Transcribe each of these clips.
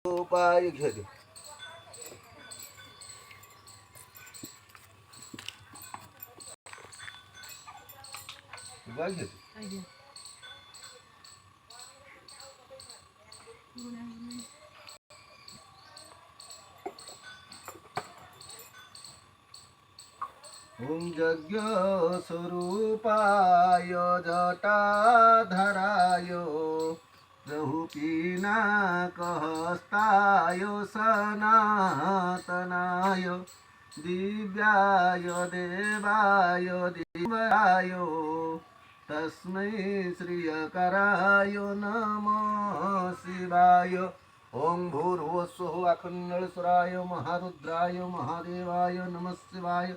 उपाय घेते उपाय घेते ओम यज्ञ स्वरूपाय जटाधराय प्रहुपिनाकहस्ताय सनातनाय दिव्याय देवाय दिव्याय तस्मै श्रीयकराय नमः शिवाय। ओम भूर्भुवस्सुः अखण्डेश्वराय महारुद्राय महादेवाय नमः शिवाय।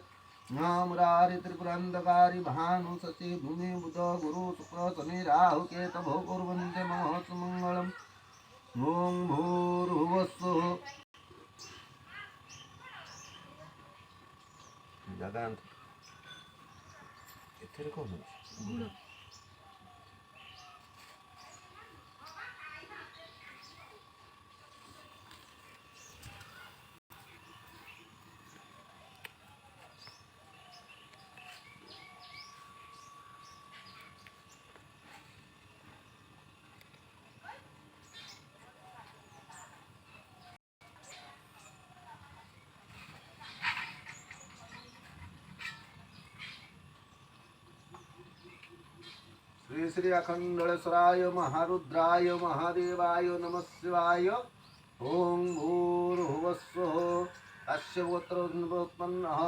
मुरारि त्रिपुरान्धकारी भानु शचि भूमि बुध गुरु शुक्र शनि राहु केतवो कुर्वन्ते महत्मङ्गलम्। ओम भूर्भुवस्सुः जगान्त एथिरे कोन श्री श्री अखण्डेश्वराय महारुद्राय महादेवाय नमः शिवाय। ओम भूर्भुवस्सुः अस्य गोत्रोत्पन्नः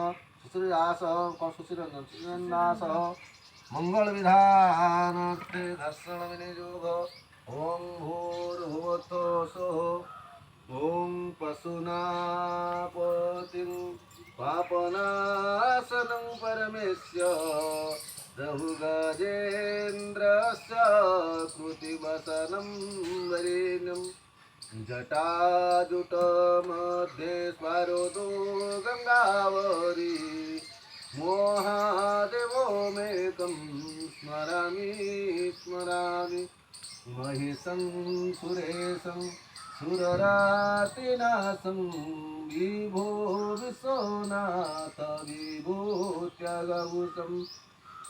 सुश्रीरासः सुश्रीरन्नासः मंगलविधानार्थे दर्शन विनियोग। ओम भूर्भुवस्सुः ओम पशुनापतिं पापनाशनं परमेश्य रघुगजेन्द्रस्य कृतिवसनं वरेण्यं जटाजुटमध्ये स्मरोतु गंगावरी मोहादेवो मेकं स्मरामि स्मरामि महिषं सुरेशं सुररातिनाशं विभो विश्वनाथ विभूत्यगभूषं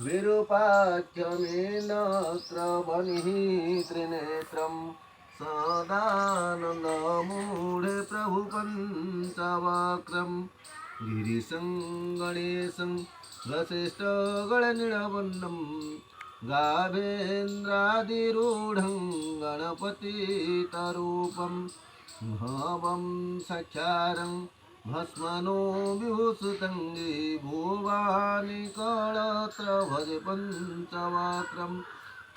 विरूपाख्यमेनत्रवनिः त्रिनेत्रं सदानन्दमूढे प्रभुपञ्चवक्रं गिरिशं गणेशं वसिष्ठगणनिलवन्नं गाभेन्द्रादिरूढं गणपतितरूपं भवं सख्यारं भस्मनो विभूषितङ्गे भुवानि कळत्र भज पञ्चवक्रं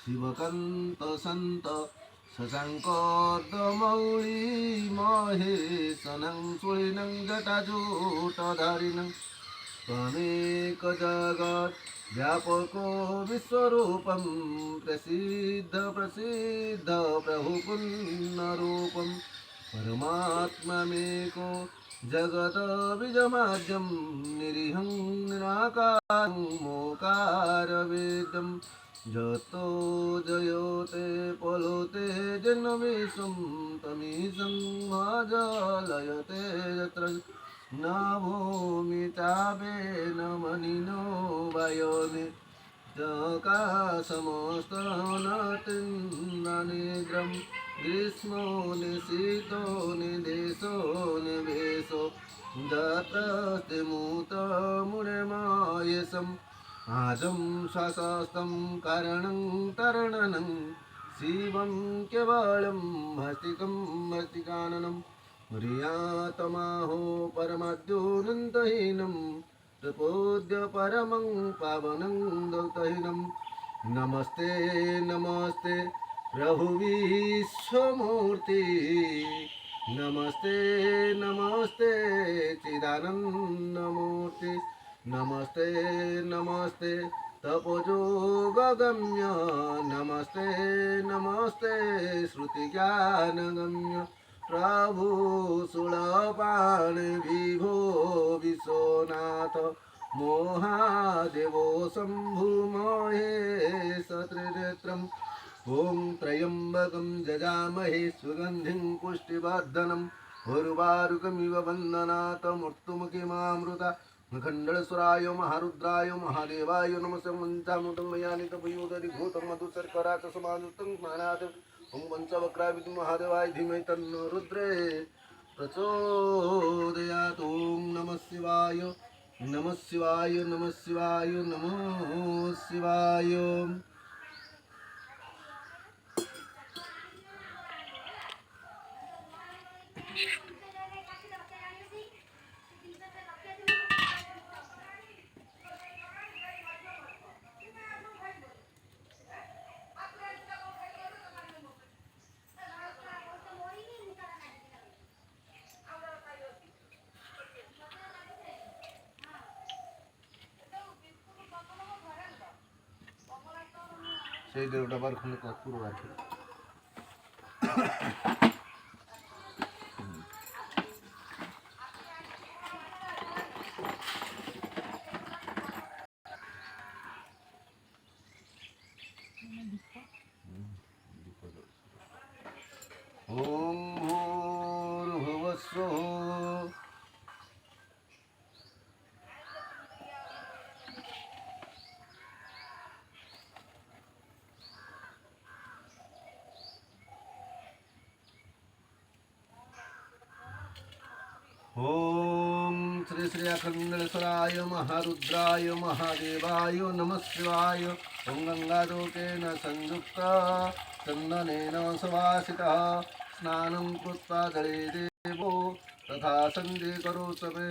शिवकन्तसन्त शशाङ्कोर्दमौळी महेशनं सुळिनं जटाजूटधारिणं त्वमेकजगत् व्यापको विश्वरूपं प्रसिद्ध प्रसिद्ध प्रभुपुण्यरूपं परमात्ममेको जगत बीजमाद्यं निरीहं निराकारं मोकारवेदं जतो जयोते पलोते जन्मविश्वं तमीशं महाजलयते यत्र न भूमि चापे न मनिनो वायोनि जकाशमस्तनतिन्ननिद्रं ग्रीष्मो निशीतो निदेशो निवेशो दत्रस्ते मूतमुनिमायसम् आजं श्वासस्तं कारणं तरणनं शिवं केवलं भस्तिकं भस्तिकाननं प्रियातमाहो परमाद्योऽनन्तहीनं प्रपोद्य परमं पावनं दौतहीनं नमस्ते नमस्ते प्रभु विश्वमूर्ति नमस्ते नमस्ते चिदानन्दमूर्ति नमस्ते नमस्ते तपोजोगगम्य नमस्ते नमस्ते श्रुतिज्ञानगम्य प्रभु शूलपाण विभो विश्वनाथ मोहादेवो शम्भु महेश त्रिनेत्रं ॐ त्र्यम्बकं जजामहे सुगन्धिं पुष्टिवर्धनम् उर्वारुकमिव वन्दनात् मृत्युमुखिमामृता खण्डलसुराय महारुद्राय महादेवाय नमः पञ्चामृतं मया नितपयोदधिभूतं मधुशर्करात् समायुक्तं स्नानात् ॐ पञ्चवक्राय महादेवाय धीमहि तन्नो रुद्रे प्रचोदयात्। ॐ नमः शिवाय नमः शिवाय नमः शिवाय नमः शिवाय। সেই দেড়টা বার খুলে পুরো রাখি। ওম ভূর্ভুবস্সুঃ ओम श्री श्री अखंडेश्वराय महारुद्राय महादेवाय नमः शिवाय। ओम गंगालोकेन संयुक्त चंदनेन सुवासितः स्नानं कृत्वा जले देवो तथा सन्धि करोत्सवे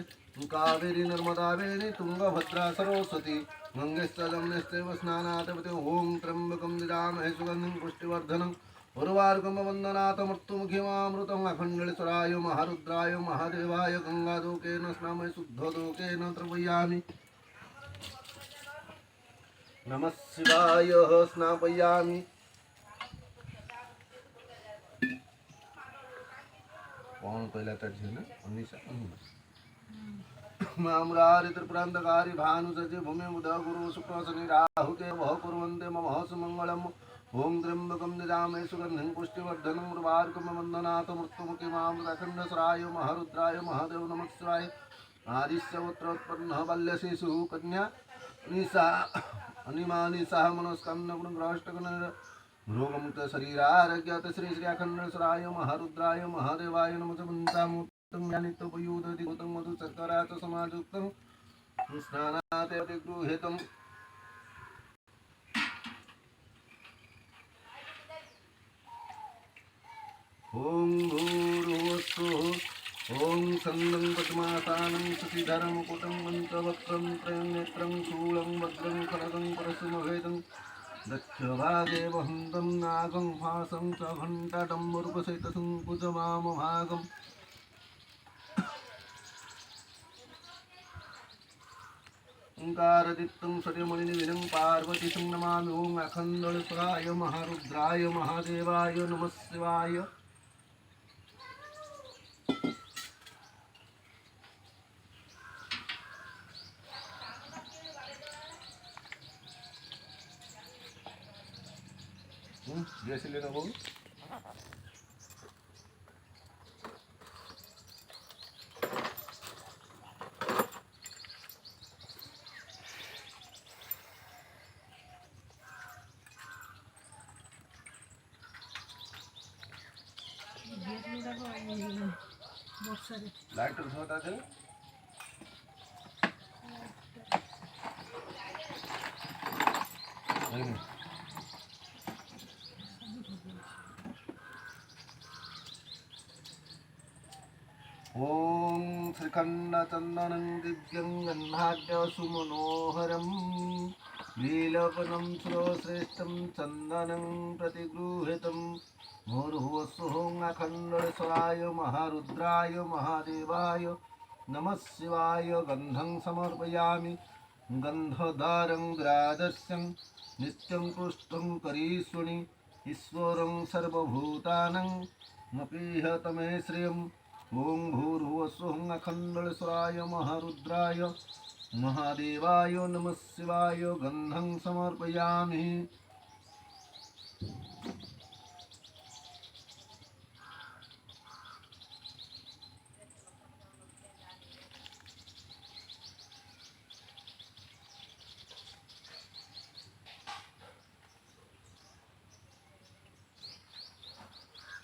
कावेरी नर्मदा वेणी तुंगभद्रा सरस्वती गंगेश्च जमुनेश्चैव स्नानात् ओम त्र्यंबकं यजामहे सुगन्धिं पुष्टिवर्धनम् उर्वारुकमवन्दनात् मृत्युमुखिमामृतम् अखण्डेश्वराय महारुद्राय महादेवाय गंगालोकेन स्नामय शुद्धलोकेन तर्पयामि। नमः शिवाय स्नापयामि। कौन पहला तट है ना उन्नीस मामुरारि त्रिपुरान्तकारी भानुसजि भूमि बुध गुरु शुक्र शनि राहु केतु कुर्वन्ते मम सुमङ्गलम्। ओम त्र्यंबकं यजामहे सुगन्धिं पुष्टिवर्धनम् उर्वारुकमवन्दनात् मृत्युमुखिमामृतखण्डेश्वराय महारुद्राय महादेव नमः शिवाय। आदित्यपुत्रोत्पन्नः बाल्यशिशुः कन्या निशा अनिमानिशः मनस्कन्नगुणग्रहष्टगुण रोगमुक्त शरीरारोग्यत श्री श्री अखण्डेश्वराय महारुद्राय महादेवाय नमः पञ्चामृतं ज्ञानित्योपयुक्तं मधुशर्करात् समायुक्तं स्नानात् गृहीतम्। ओम भूर्भुवस्सुः ओम छन्दं पद्मासनं शशिधरं मुकुटं पञ्चवक्त्रं त्रयनेत्रं शूलं वज्रं खड्गं परशुमभेदं दक्षभागे वहन्तं नागं भासं च घण्टाडम्बरूपसहितं कुजवामभागम्। ओंकारदित्तं सूर्यमणिनिधिं पार्वतीं नमामि। ओं अखण्डेश्वराय महारुद्राय महादेवाय नमः शिवाय। जैसे लेना हो लाइट होता है ओम श्रीखण्डचन्दनं दिव्यं गन्धाढ्यसुमनोहरं लीलवनं सुरश्रेष्ठं चन्दनं प्रतिगृहीतं भूर्भुवस्सुः अखण्डेश्वराय महारुद्राय महादेवाय नमः शिवाय। गन्धं समर्पयामि गन्धधारं ग्रादस्यं नित्यं पुष्टं करीष्वनि ईश्वरं सर्वभूतानां मपीहतमे श्रियम्। ओम भूर्भुवस्सुः अखण्डेश्वराय महारुद्राय महादेवाय नमः शिवाय। गन्धं समर्पयामि।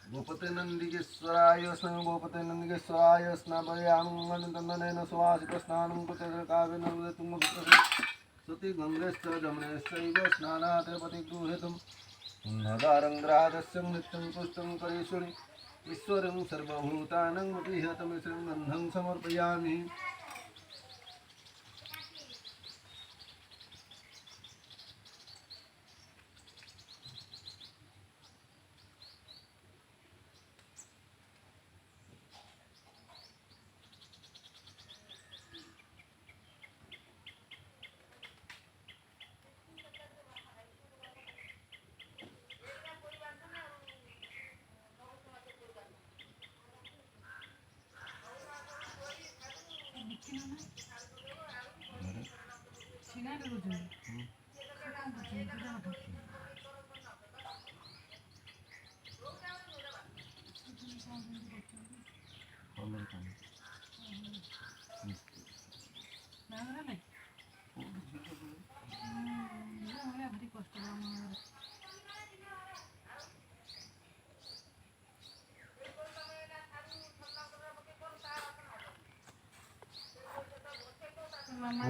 गोपते नंदिकेश्वराय स्नान गोपते नंदिकेश्वराय स्नापयामि सुवासित स्नानं कृते काव्येन तुङ्गभद्रे स्तुति गङ्गेश्च जमुनेश्चैव स्नानात् प्रतिगृहीतं नदारङ्ग्रादस्य नित्यं पुष्टं करेश्वरि ईश्वरं सर्वभूतानां गृह्यतमिश्रं गन्धं समर्पयामि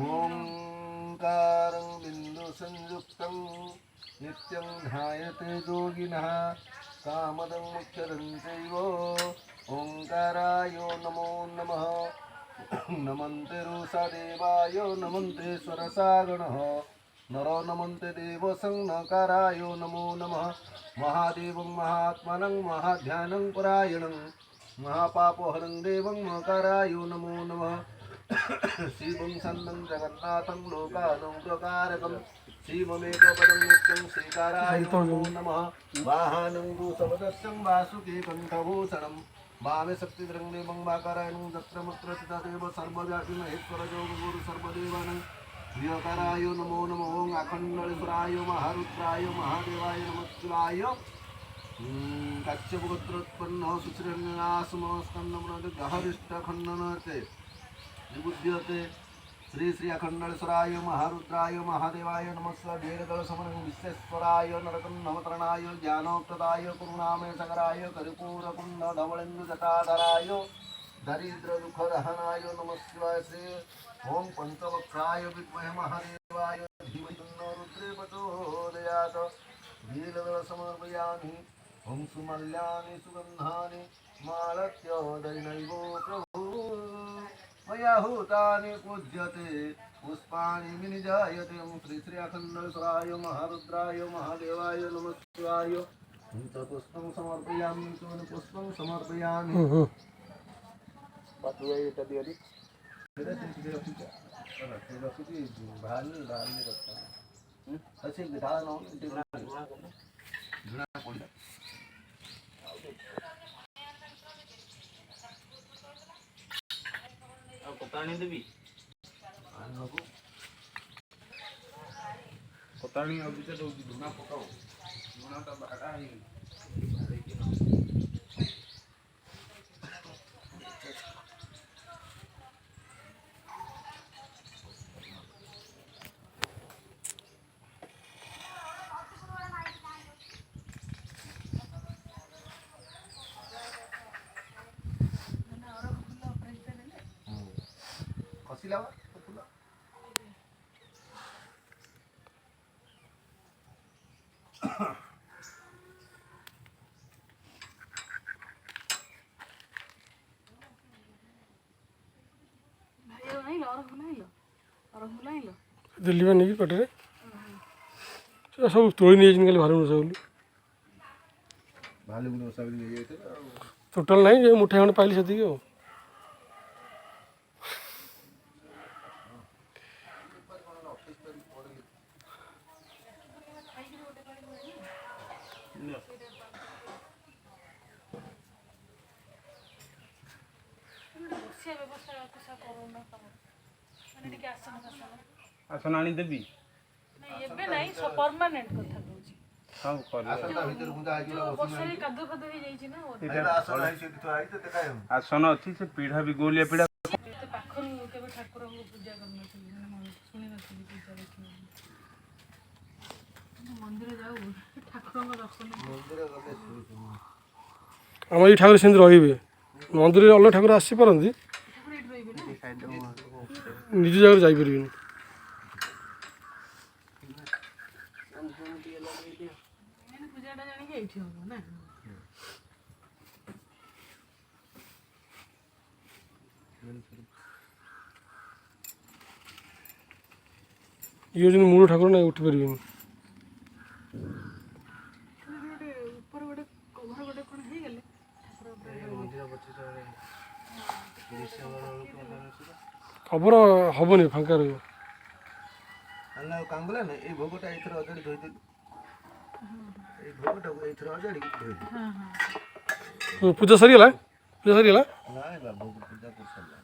ओंकारं बिन्दुसंयुक्तं नित्यं ध्यायते योगिनः कामदं मुख्यदं चैव ओंकाराय नमो नमः नमन्ते रुषा देवाय नमन्ते स्वरसा गणः नरो नमन्ते देवसंनकाराय नमो नमः महादेवं महात्मनं महाध्यानं परायणं महापापहरं देवं मकाराय नमो नमः शिवं सन्नं जगन्नाथं लोकानुग्रकारकं शिवमेकपदं नित्यं श्रीकाराय नमो नमः वाहनं भूषवदस्यं वासुकी कण्ठभूषणं वामे शक्तिधरं देवं वाकारायणं दत्रमत्र चितादेव सर्वव्यापी महेश्वरयोगगुरु सर्वदेवानं प्रियकाराय नमो नमः ओं अखण्डलेश्वराय महारुद्राय महादेवाय नमः शिवाय कच्छपगोत्रोत्पन्नः सुश्रीरङ्गनाशमस्कन्दमुनगहरिष्ठखण्डनते विबुध्यते श्री श्री अखंडेश्वराय महारुद्राय महादेवाय नमस्व वीरदल समन विश्वेश्वराय नरकन्नमतरणाय ज्ञानोक्तदाय करुणामय सगराय कर्पूरकुंड धवलेन्दु जटाधराय दरिद्र दुःखदहनाय नमः शिवाय श्री ओम पंचवक्त्राय विद्महे महादेवाय धीमहि तन्नो रुद्रे प्रचोदयात् वीरदल समर्पयामि ओम सुमल्यानि सुगन्धानि मालत्योदयनैवो प्रभु मया हूतानि पूज्यते पुष्पाणि विनिजायते श्री श्री अखण्डेश्वराय महारुद्राय महादेवाय नमः शिवाय पुष्पं समर्पयामि पुष्पं समर्पयामि पातुआ এটা দিয়ে দি এটা থেকে রখিছা এটা রখিছি ভালো ভালো কথা আছে ধারা নাও এটা জুনা পড়া कोताणी देवी आनको कोताणी अभी तो धुना पकाओ धुना तो बाटा है खसिला दिल्ली में नहीं पटे सब तोड़ी नहीं जिनके भालू नशा बोली भालू गुलो सब ले जाते ना टोटल नहीं जो मुठे खंड पाइली सती हो आसन आनी देवी ଏବେ ନାହିଁ ପରମାନେଣ୍ଟ କଥା କହୁଛି सब कर आसन भीतर गुंजा आइ गेला ବର୍ଷାରେ କାଦୁଅ ଫାଦୁଅ ହେଇଯାଇଛି ନା आसन आइ से तो आइ तो देखाय आसन अच्छी से पीढ़ा भी गोलिया पीढ़ा ଏତେ ପାଖରୁ କେବେ ଠାକୁରଙ୍କୁ ପୂଜା କରିନଥିଲି ମାନେ ଶୁଣିନଥିଲି ପୂଜା ଦେଖିନଥିଲି ମନ୍ଦିର ଯାଉ ଠାକୁରଙ୍କ ଦର୍ଶନ मंदिर गले सुरु ଆମର ଏଇ ଠାକୁର ସେମିତି ରହିବେ ମନ୍ଦିରରେ ଅଲଗା ଠାକୁର ଆସିପାରନ୍ତି ଠାକୁର ଏଇଠି ରହିବେ ନା ନିଜ ଜାଗାରେ ଯାଇପାରିବେନି। ମେନ୍ ପୂଜାଟା ଜାଣିକି ଏଇଠି ହବ ନା ଇଏ ହେଉଛନ୍ତି ମୂଳ ଠାକୁର ନା ଉଠିପାରିବେନି। ଗୋଟେ ଉପର ଗୋଟେ କଭର ଗୋଟେ କ'ଣ ହେଇଗଲେ ଠାକୁର ଉପରେ ଖବର ହବନି ଫାଙ୍କା ରହିବ। ଆଣିଲା ଆଉ କାଙ୍ଗୁଲା ନା ଏଇ ଭୋଗଟା ଏଇଥର ଅଜାଡ଼ି ଧୋଇଦେଲି ଏଇ ଭୋଗଟାକୁ ଏଇଥର ଅଜାଡ଼ିକି ଧୋଇଦେଲି। ହଁ ହଁ ପୂଜା ସରିଗଲା ପୂଜା ସରିଗଲା ନାଇଁ ବା ଭୋଗ ପୂଜା କରିସାରିଲା